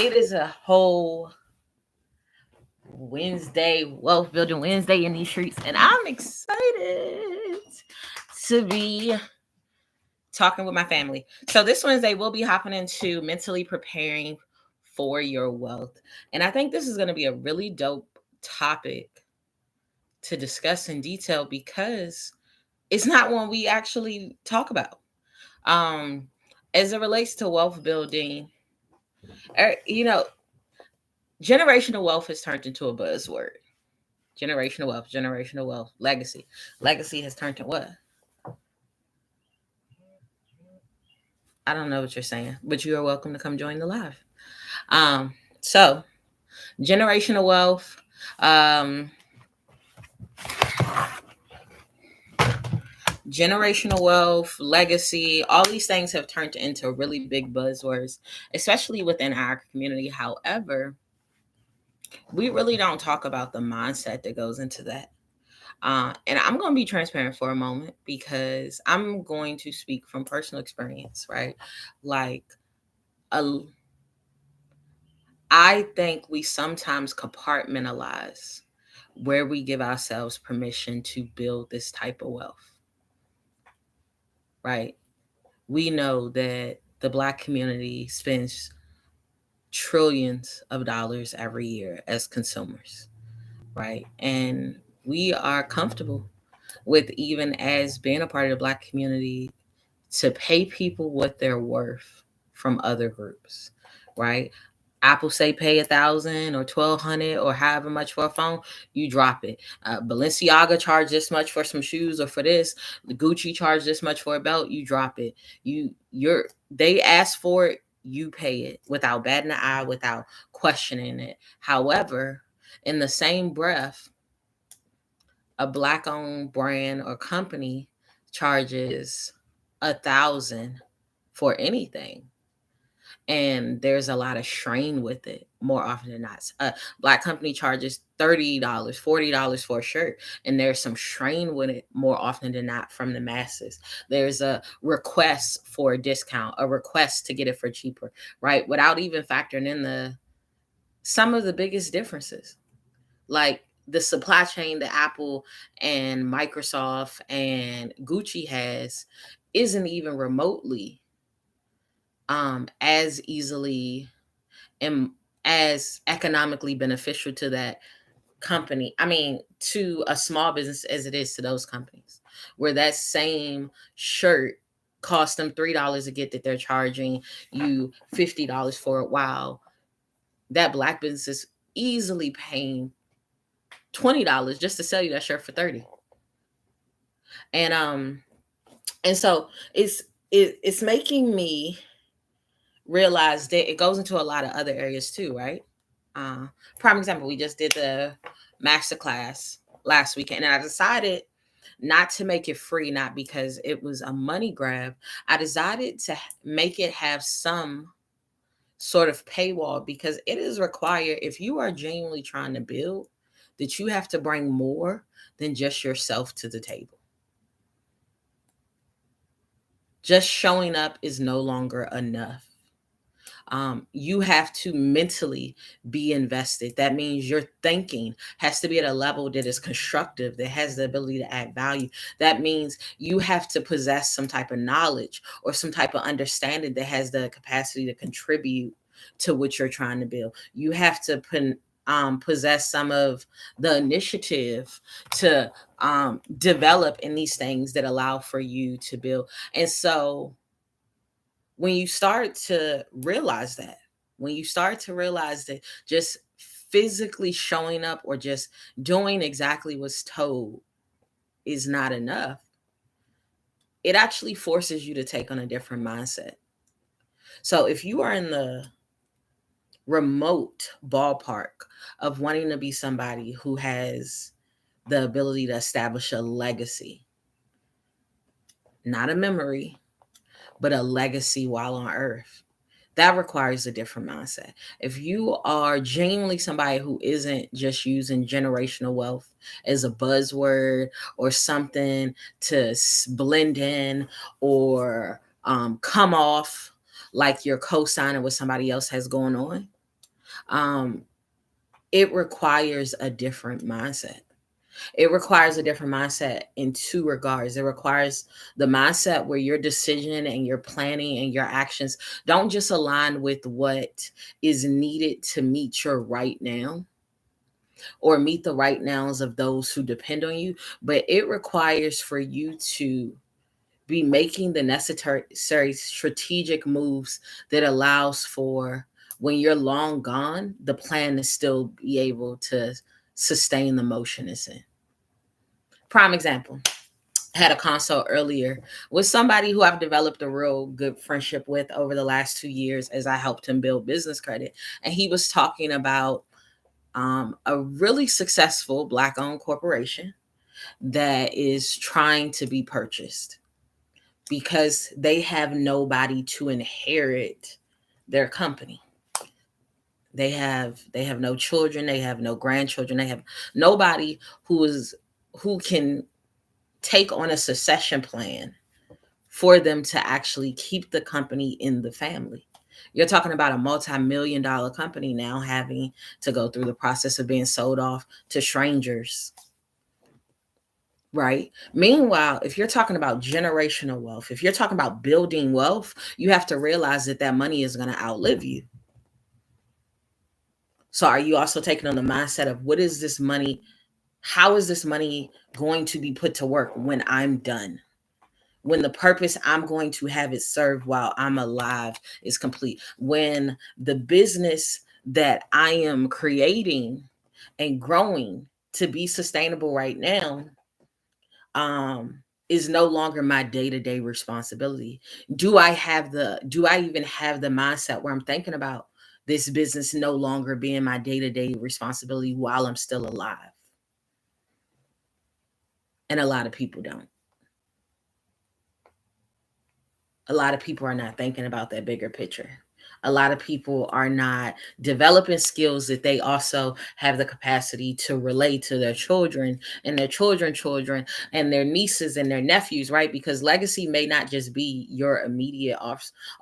It is a whole Wednesday, Wealth Building Wednesday in these streets, and I'm excited to be talking with my family. So this Wednesday, we'll be hopping into mentally preparing for your wealth. And I think this is going to be a really dope topic to discuss in detail because it's not one we actually talk about. Um, as it relates to wealth building, you know, generational wealth has turned into a buzzword. Generational wealth, legacy. Legacy has turned to what? I don't know what you're saying, but you are welcome to come join the live. So generational wealth, um, legacy, all these things have turned into really big buzzwords, especially within our community. However, we really don't talk about the mindset that goes into that. And I'm going to be transparent for a moment because I'm going to speak from personal experience, right? Like, a, I think we sometimes compartmentalize where we give ourselves permission to build this type of wealth, right? We know that the Black community spends trillions of dollars every year as consumers, right? And we are comfortable with, even as being a part of the Black community, to pay people what they're worth from other groups, right? Apple say pay 1,000 or 1,200 or however much for a phone, you drop it. Balenciaga charge this much for some shoes or for this. The Gucci charge this much for a belt, you drop it. They ask for it, you pay it without batting an eye, without questioning it. However, in the same breath, a Black owned brand or company charges 1,000 for anything, and there's a lot of strain with it more often than not. A Black company charges $30, $40 for a shirt, and there's some strain with it more often than not from the masses. There's a request for a discount, a request to get it for cheaper, right? Without even factoring in some of the biggest differences, like the supply chain that Apple and Microsoft and Gucci has isn't even remotely as easily and as economically beneficial to that company. I mean, to a small business as it is to those companies, where that same shirt cost them $3 to get, that they're charging you $50 for it, while that Black business is easily paying $20 just to sell you that shirt for 30. And so it's making me realize that it goes into a lot of other areas too, right? Prime example, we just did the master class last weekend, and I decided not to make it free, not because it was a money grab. I decided to make it have some sort of paywall, because it is required, if you are genuinely trying to build, that you have to bring more than just yourself to the table. Just showing up is no longer enough. You have to mentally be invested. That means your thinking has to be at a level that is constructive, that has the ability to add value. That means you have to possess some type of knowledge or some type of understanding that has the capacity to contribute to what you're trying to build. You have to possess some of the initiative to develop in these things that allow for you to build. And so when you start to realize that, just physically showing up or just doing exactly what's told is not enough, it actually forces you to take on a different mindset. So if you are in the remote ballpark of wanting to be somebody who has the ability to establish a legacy, not a memory, but a legacy while on earth, that requires a different mindset. If you are genuinely somebody who isn't just using generational wealth as a buzzword or something to blend in or come off like you're co-signing what somebody else has going on, It requires a different mindset. It requires a different mindset in two regards. It requires the mindset where your decision and your planning and your actions don't just align with what is needed to meet your right now or meet the right nows of those who depend on you, but it requires for you to be making the necessary strategic moves that allows for when you're long gone, the plan to still be able to sustain the motion it's in. Prime example. Had a consult earlier with somebody who I've developed a real good friendship with over the last 2 years as I helped him build business credit. And he was talking about a really successful Black owned corporation that is trying to be purchased because they have nobody to inherit their company. They have no children, they have no grandchildren, they have nobody who can take on a succession plan for them to actually keep the company in the family. You're talking about a multi-million dollar company now having to go through the process of being sold off to strangers. Right. Meanwhile, if you're talking about generational wealth, if you're talking about building wealth, you have to realize that that money is going to outlive you. So, are you also taking on the mindset of what is this money? How is this money going to be put to work when I'm done? When the purpose I'm going to have it served while I'm alive is complete? When the business that I am creating and growing to be sustainable right now is no longer my day-to-day responsibility. Do I even have the mindset where I'm thinking about this business no longer being my day-to-day responsibility while I'm still alive? And a lot of people don't. A lot of people are not thinking about that bigger picture. A lot of people are not developing skills that they also have the capacity to relate to their children and their children and their nieces and their nephews, right? Because legacy may not just be your immediate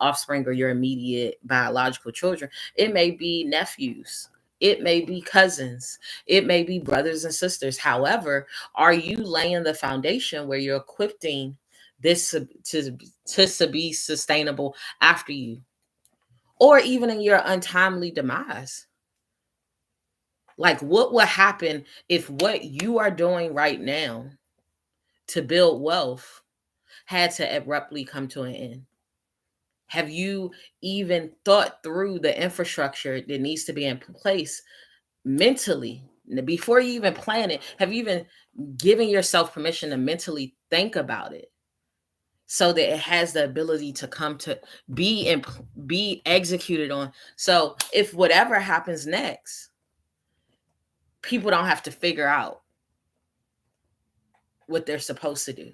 offspring or your immediate biological children. It may be nephews. It may be cousins. It may be brothers and sisters. However, are you laying the foundation where you're equipping this to be sustainable after you, or even in your untimely demise? Like, what will happen if what you are doing right now to build wealth had to abruptly come to an end? Have you even thought through the infrastructure that needs to be in place mentally before you even plan it? Have you even given yourself permission to mentally think about it so that it has the ability to come to be executed on? So if whatever happens next, people don't have to figure out what they're supposed to do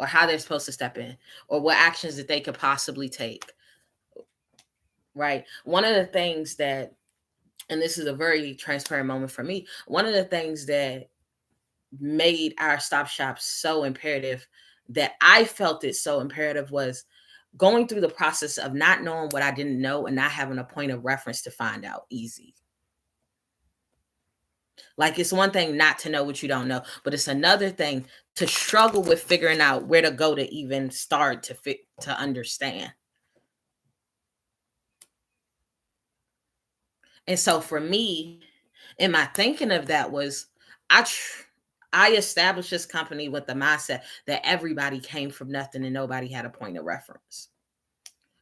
or how they're supposed to step in or what actions that they could possibly take. Right. One of the things that, and this is a very transparent moment for me, one of the things that made our stop shop so imperative, that I felt it so imperative, was going through the process of not knowing what I didn't know and not having a point of reference to find out easy. Like, it's one thing not to know what you don't know, but it's another thing to struggle with figuring out where to go to even start to understand. And so for me, in my thinking of that was, I established this company with the mindset that everybody came from nothing and nobody had a point of reference.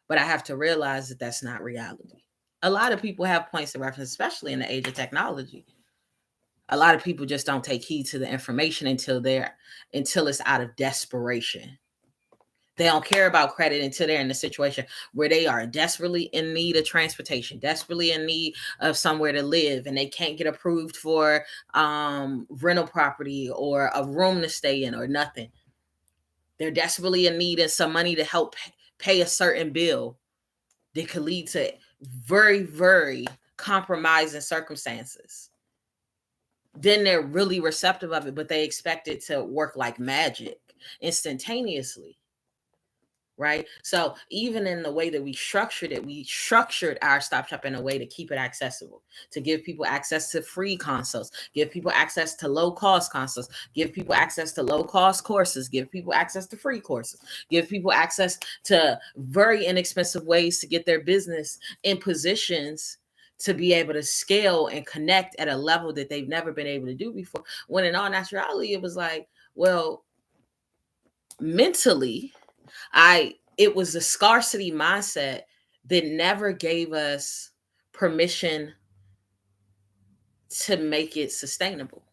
But I have to realize that that's not reality. A lot of people have points of reference, especially in the age of technology. A lot of people just don't take heed to the information until it's out of desperation. They don't care about credit until they're in a situation where they are desperately in need of transportation, desperately in need of somewhere to live, and they can't get approved for rental property or a room to stay in or nothing. They're desperately in need of some money to help pay a certain bill that could lead to very, very compromising circumstances. Then they're really receptive of it, but they expect it to work like magic instantaneously. right? So even in the way that we structured it, we structured our Stop Shop in a way to keep it accessible, to give people access to free consults, give people access to low cost consults, give people access to low cost courses, give people access to free courses, give people access to very inexpensive ways to get their business in positions to be able to scale and connect at a level that they've never been able to do before. When in all naturality, it was like, well, mentally, it was a scarcity mindset that never gave us permission to make it sustainable,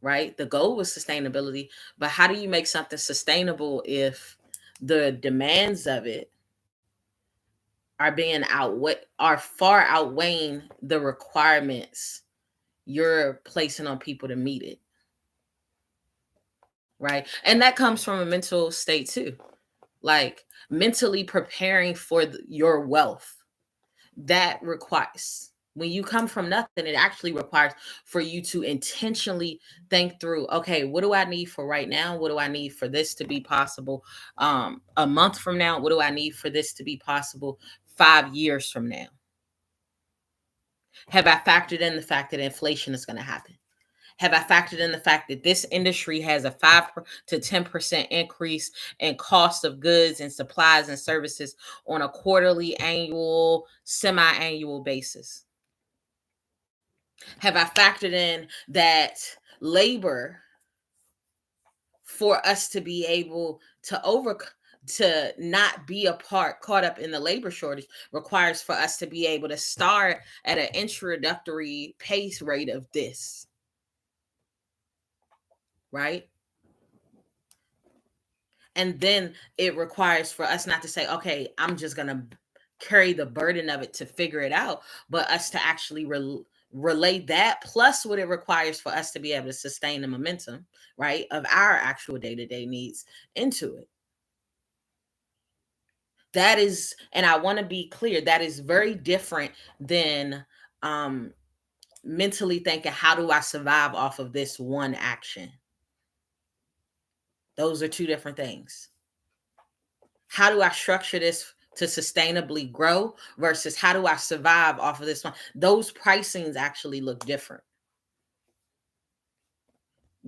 right? The goal was sustainability, but how do you make something sustainable if the demands of it are far outweighing the requirements you're placing on people to meet it, right? And that comes from a mental state too, like mentally preparing for your wealth. That requires, when you come from nothing, it actually requires for you to intentionally think through, okay, what do I need for right now? What do I need for this to be possible a month from now? What do I need for this to be possible 5 years from now? Have I factored in the fact that inflation is going to happen? Have I factored in the fact that this industry has a 5 to 10% increase in cost of goods and supplies and services on a quarterly, annual, semi-annual basis? Have I factored in that labor, for us to be able to not be caught up in the labor shortage, requires for us to be able to start at an introductory pace rate of this, right? And then it requires for us not to say, okay, I'm just going to carry the burden of it to figure it out, but us to actually relate that plus what it requires for us to be able to sustain the momentum, right, of our actual day-to-day needs into it. That is, and I want to be clear, that is very different than mentally thinking, how do I survive off of this one action? Those are two different things. How do I structure this to sustainably grow versus how do I survive off of this one? Those pricings actually look different,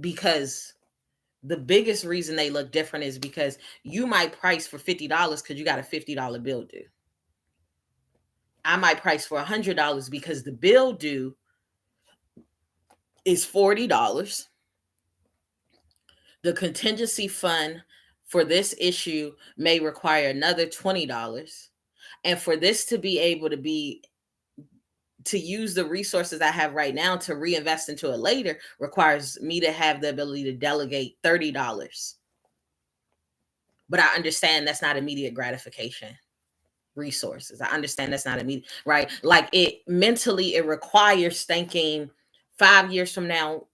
because the biggest reason they look different is because you might price for $50 because you got a $50 bill due. I might price for $100 because the bill due is $40. The contingency fund for this issue may require another $20. And for this to be able to use the resources I have right now to reinvest into it later requires me to have the ability to delegate $30. But I understand that's not immediate gratification resources. I understand that's not immediate, right? Like it mentally, it requires thinking 5 years from now,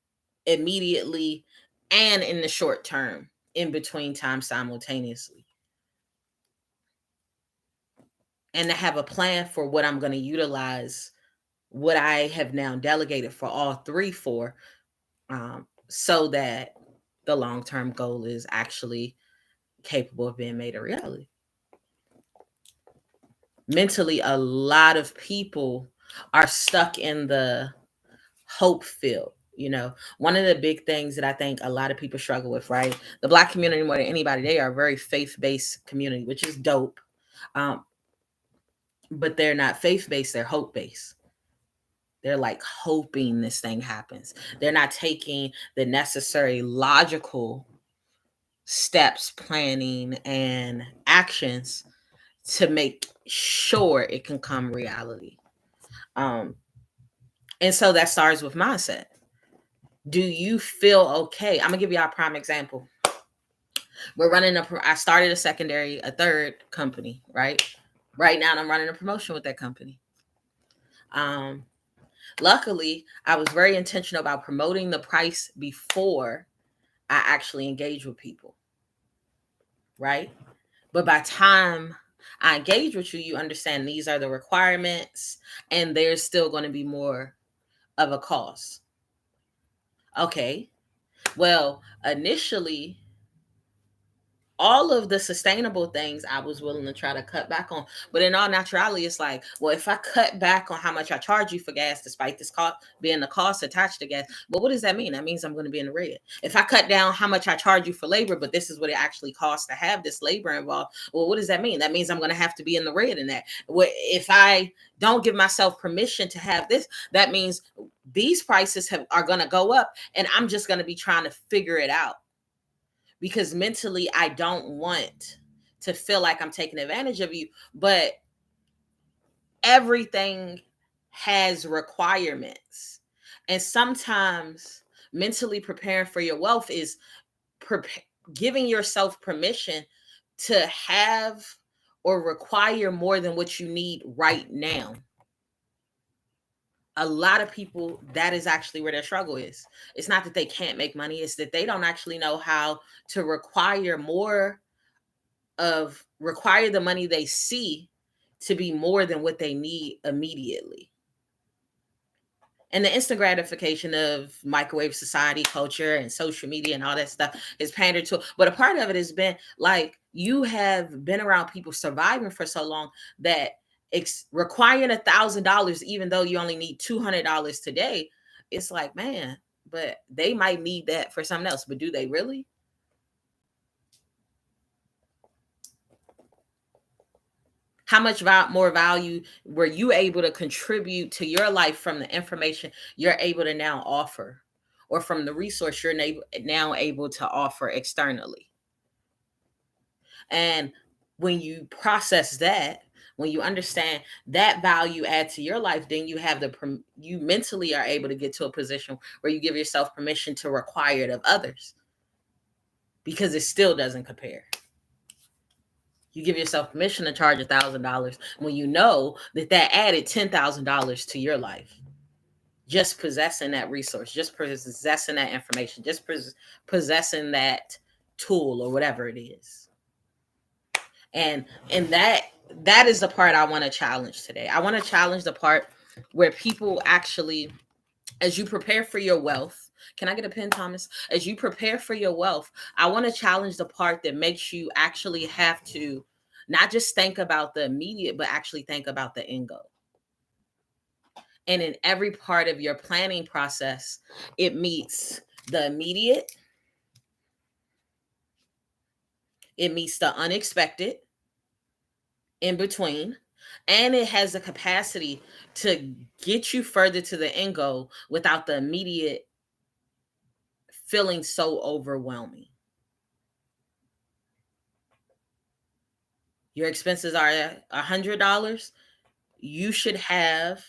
immediately, and in the short term, in between time, simultaneously. And to have a plan for what I'm going to utilize what I have now delegated for all three for, so that the long-term goal is actually capable of being made a reality. Mentally, a lot of people are stuck in the hope field. One of the big things that I think a lot of people struggle with, right? The Black community, more than anybody, they are a very faith-based community, which is dope. But they're not faith-based, they're hope-based. They're like hoping this thing happens. They're not taking the necessary logical steps, planning, and actions to make sure it can come reality. And so that starts with mindset. Do you feel okay? I'm gonna give you a prime example. I started a third company, right? Right now I'm running a promotion with that company. Luckily, I was very intentional about promoting the price before I actually engage with people, right? But by time I engage with you, you understand these are the requirements and there's still going to be more of a cost. Okay. Well, initially, all of the sustainable things I was willing to try to cut back on. But in all naturality, it's like, well, if I cut back on how much I charge you for gas, despite this cost being the cost attached to gas, but what does that mean? That means I'm going to be in the red. If I cut down how much I charge you for labor, but this is what it actually costs to have this labor involved, well, what does that mean? That means I'm going to have to be in the red in that. If I don't give myself permission to have this, that means these prices are going to go up, and I'm just going to be trying to figure it out. Because mentally, I don't want to feel like I'm taking advantage of you. But everything has requirements. And sometimes mentally preparing for your wealth is giving yourself permission to have or require more than what you need right now. A lot of people, that is actually where their struggle is. It's not that they can't make money, it's that they don't actually know how to require the money they see to be more than what they need immediately. And the instant gratification of microwave society culture and social media and all that stuff is pandered to. But a part of it has been like, you have been around people surviving for so long that requiring $1,000, even though you only need $200 today, it's like, man, but they might need that for something else. But do they really? How much more value were you able to contribute to your life from the information you're able to now offer, or from the resource you're now able to offer externally? And when you process that, when you understand that value add to your life, then you mentally are able to get to a position where you give yourself permission to require it of others, because it still doesn't compare. You give yourself permission to charge $1,000 when you know that added $10,000 to your life. Just possessing that resource, just possessing that information, just possessing that tool or whatever it is. And that is the part I want to challenge today. I want to challenge the part where people actually, as you prepare for your wealth, can I get a pen, Thomas? As you prepare for your wealth, I want to challenge the part that makes you actually have to not just think about the immediate, but actually think about the end goal. And in every part of your planning process, it meets the immediate, it meets the unexpected, in between, and it has the capacity to get you further to the end goal without the immediate feeling so overwhelming. Your expenses are $100. You should have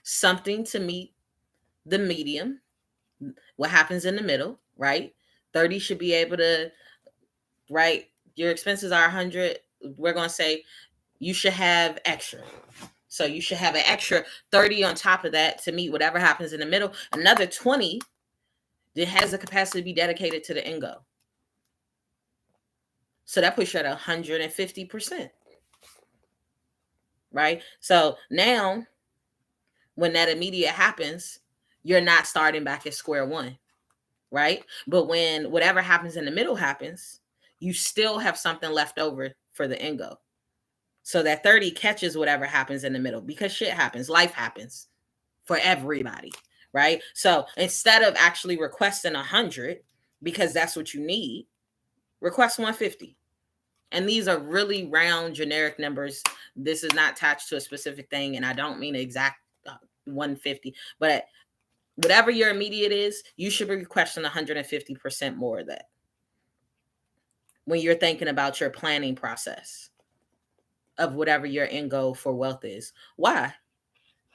something to meet the medium, what happens in the middle, right? 30 should be able to, right? Your expenses are 100. We're going to say you should have extra. So you should have an extra 30 on top of that to meet whatever happens in the middle. Another 20 that has the capacity to be dedicated to the end goal. So that puts you at 150%. Right? So now, when that immediate happens, you're not starting back at square one. Right? But when whatever happens in the middle happens, you still have something left over for the end goal. So that 30 catches whatever happens in the middle, because shit happens, life happens for everybody, right? So instead of actually requesting 100 because that's what you need, request 150. And these are really round, generic numbers. This is not attached to a specific thing, and I don't mean exact 150, but whatever your immediate is, you should be requesting 150% more of that when you're thinking about your planning process of whatever your end goal for wealth is. Why?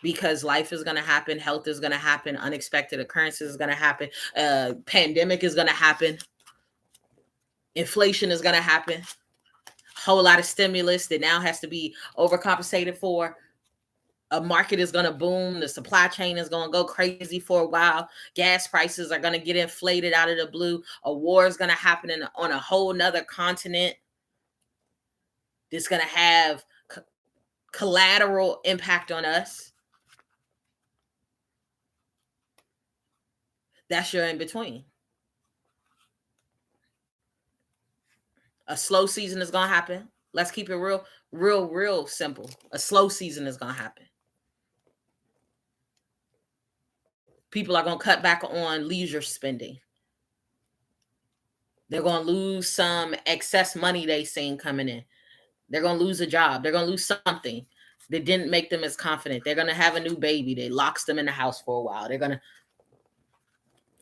Because life is going to happen, health is going to happen, unexpected occurrences is going to happen, pandemic is going to happen, inflation is going to happen, whole lot of stimulus that now has to be overcompensated for. A market is going to boom, the supply chain is going to go crazy for a while, gas prices are going to get inflated out of the blue, a war is going to happen on a whole nother continent that's going to have collateral impact on us. That's your in between. A slow season is going to happen. Let's keep it real simple. A slow season is going to happen. People are going to cut back on leisure spending. They're going to lose some excess money they seen coming in. They're going to lose a job. They're going to lose something that didn't make them as confident. They're going to have a new baby that locks them in the house for a while. They're going to,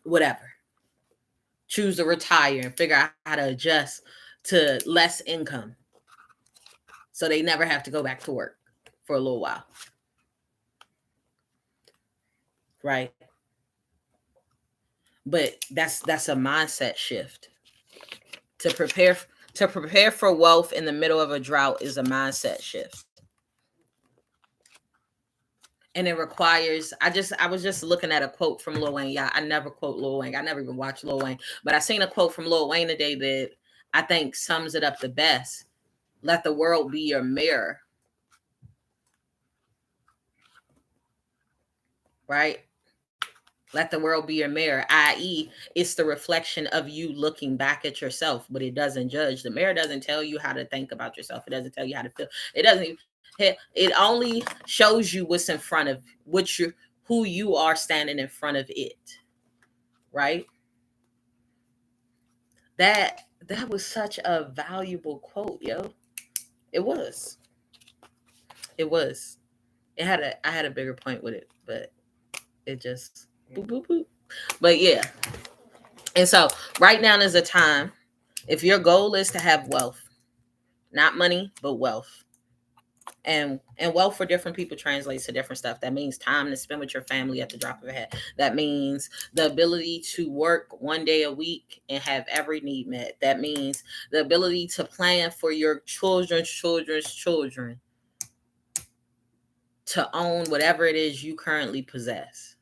whatever, choose to retire and figure out how to adjust to less income so they never have to go back to work for a little while. Right? But that's a mindset shift. To prepare for wealth in the middle of a drought is a mindset shift. And it requires, I was just looking at a quote from Lil Wayne. Yeah, I never quote Lil Wayne. I never even watched Lil Wayne. But I seen a quote from Lil Wayne today that I think sums it up the best. Let the world be your mirror. Right? Let the world be your mirror, i.e., it's the reflection of you looking back at yourself, but it doesn't judge. The mirror doesn't tell you how to think about yourself. It doesn't tell you how to feel. It doesn't. It only shows you what's in front of who you are standing in front of it. Right? That was such a valuable quote, yo. It was. It was. I had a bigger point with it, but it just boop boop boop. But yeah. And so right now is a time, if your goal is to have wealth, not money, but wealth. And wealth for different people translates to different stuff. That means time to spend with your family at the drop of a hat. That means the ability to work one day a week and have every need met. That means the ability to plan for your children's children to own whatever it is you currently possess.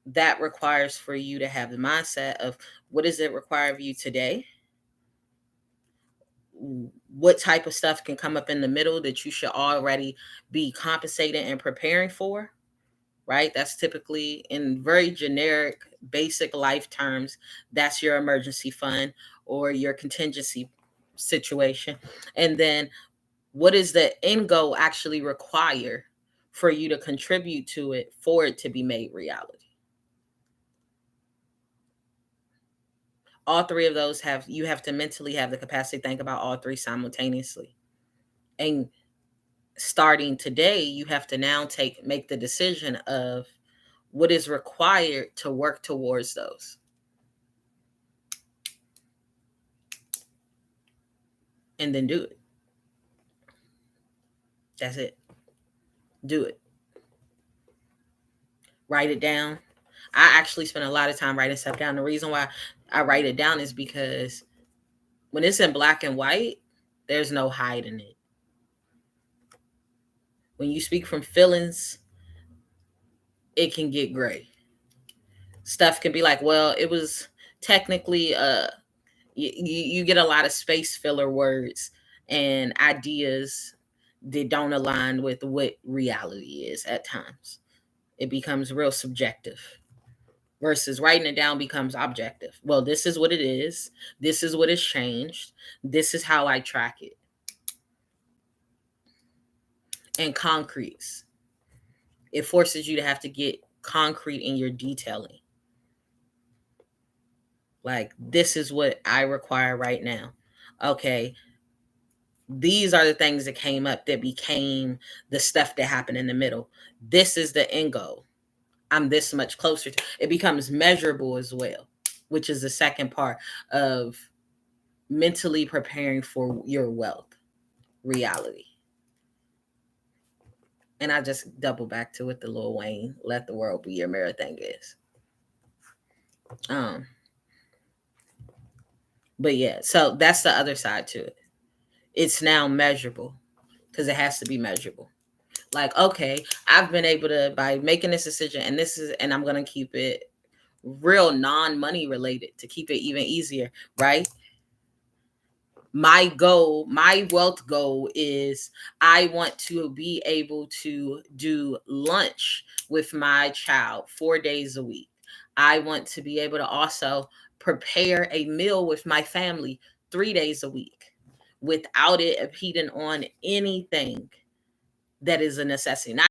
That requires for you to have the mindset of what does it require of you today? What type of stuff can come up in the middle that you should already be compensating and preparing for, right? That's typically in very generic, basic life terms. That's your emergency fund or your contingency situation. And then what does the end goal actually require for you to contribute to it for it to be made reality? All three of those you have to mentally have the capacity to think about all three simultaneously. And starting today, you have to now make the decision of what is required to work towards those. And then do it. That's it. Do it. Write it down. I actually spend a lot of time writing stuff down. The reason why I write it down is because when it's in black and white, there's no hiding it. When you speak from feelings, it can get gray. Stuff can be like, well, it was technically you get a lot of space filler words and ideas that don't align with what reality is at times. It becomes real subjective versus writing it down becomes objective. Well, this is what it is. This is what has changed. This is how I track it. And concretes. It forces you to have to get concrete in your detailing. Like, this is what I require right now. Okay. These are the things that came up that became the stuff that happened in the middle. This is the end goal. I'm this much closer to it. Becomes measurable as well, which is the second part of mentally preparing for your wealth reality. And I just double back to what the Lil Wayne "Let the World Be Your Mirror" thing is. But yeah, so that's the other side to it. It's now measurable because it has to be measurable. Like, okay, I've been able to, by making this decision, and I'm going to keep it real non-money related to keep it even easier, right? My goal, my wealth goal is I want to be able to do lunch with my child 4 days a week. I want to be able to also prepare a meal with my family 3 days a week. without it impeding on anything that is a necessity. Not